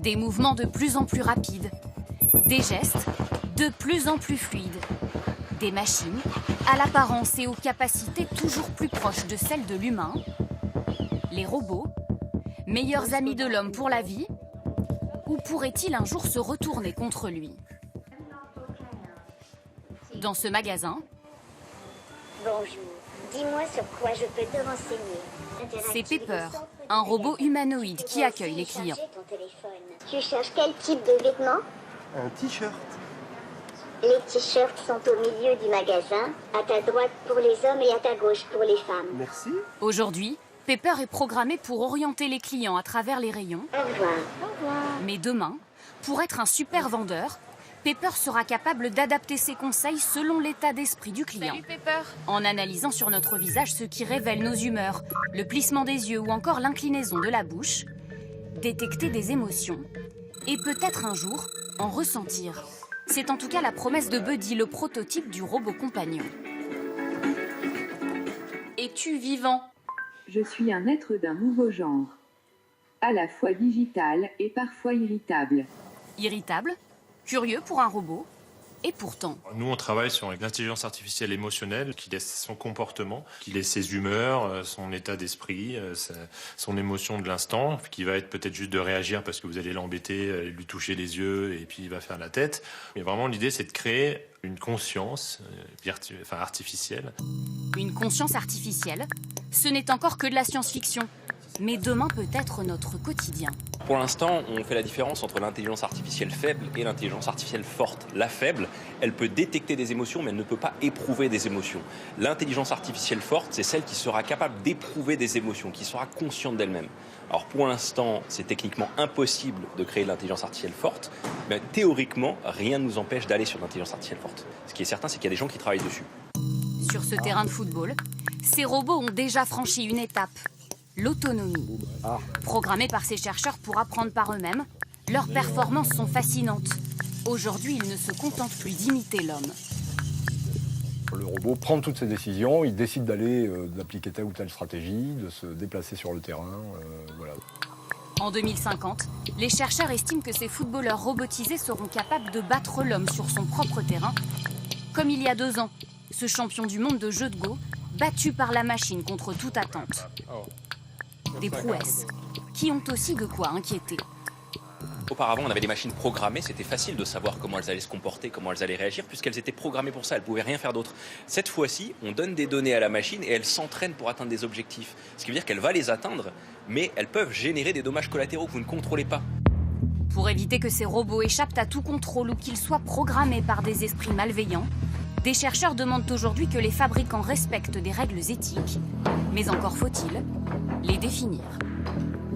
Des mouvements de plus en plus rapides, des gestes de plus en plus fluides, des machines à l'apparence et aux capacités toujours plus proches de celles de l'humain, les robots, meilleurs amis de l'homme pour la vie, ou pourrait-il un jour se retourner contre lui? Dans ce magasin, bonjour, dis-moi sur quoi je peux te renseigner. c'est Pepper, un robot humanoïde qui accueille les clients. Tu cherches quel type de vêtements? Un t-shirt. Les t-shirts sont au milieu du magasin, à ta droite pour les hommes et à ta gauche pour les femmes. Merci. Aujourd'hui, Pepper est programmé pour orienter les clients à travers les rayons. Au revoir. Au revoir. Mais demain, pour être un super vendeur, Pepper sera capable d'adapter ses conseils selon l'état d'esprit du client. Salut Pepper. En analysant sur notre visage ce qui révèle nos humeurs, le plissement des yeux ou encore l'inclinaison de la bouche, détecter des émotions et peut-être un jour en ressentir. C'est en tout cas la promesse de Buddy, le prototype du robot compagnon. Es-tu vivant? Je suis un être d'un nouveau genre, à la fois digital et parfois irritable. Irritable? Curieux pour un robot? Et pourtant... Nous, on travaille sur l'intelligence artificielle émotionnelle qui laisse son comportement, qui laisse ses humeurs, son état d'esprit, son émotion de l'instant, qui va être peut-être juste de réagir parce que vous allez l'embêter, lui toucher les yeux et puis il va faire la tête. Mais vraiment, l'idée, c'est de créer une conscience artificielle. Une conscience artificielle? Ce n'est encore que de la science-fiction. Mais demain peut être notre quotidien. Pour l'instant, on fait la différence entre l'intelligence artificielle faible et l'intelligence artificielle forte. La faible, elle peut détecter des émotions, mais elle ne peut pas éprouver des émotions. L'intelligence artificielle forte, c'est celle qui sera capable d'éprouver des émotions, qui sera consciente d'elle-même. Alors pour l'instant, c'est techniquement impossible de créer de l'intelligence artificielle forte, mais théoriquement, rien ne nous empêche d'aller sur l'intelligence artificielle forte. Ce qui est certain, c'est qu'il y a des gens qui travaillent dessus. Sur ce terrain de football, ces robots ont déjà franchi une étape. L'autonomie. Programmés par ces chercheurs pour apprendre par eux-mêmes, leurs performances sont fascinantes. Aujourd'hui, ils ne se contentent plus d'imiter l'homme. Le robot prend toutes ses décisions, il décide d'appliquer telle ou telle stratégie, de se déplacer sur le terrain, voilà. En 2050, les chercheurs estiment que ces footballeurs robotisés seront capables de battre l'homme sur son propre terrain, comme il y a 2 ans, ce champion du monde de jeu de go, battu par la machine contre toute attente. Des prouesses qui ont aussi de quoi inquiéter. Auparavant, on avait des machines programmées, c'était facile de savoir comment elles allaient se comporter, comment elles allaient réagir, puisqu'elles étaient programmées pour ça, elles ne pouvaient rien faire d'autre. Cette fois-ci, on donne des données à la machine et elle s'entraîne pour atteindre des objectifs. Ce qui veut dire qu'elle va les atteindre, mais elles peuvent générer des dommages collatéraux que vous ne contrôlez pas. Pour éviter que ces robots échappent à tout contrôle ou qu'ils soient programmés par des esprits malveillants, des chercheurs demandent aujourd'hui que les fabricants respectent des règles éthiques, mais encore faut-il les définir.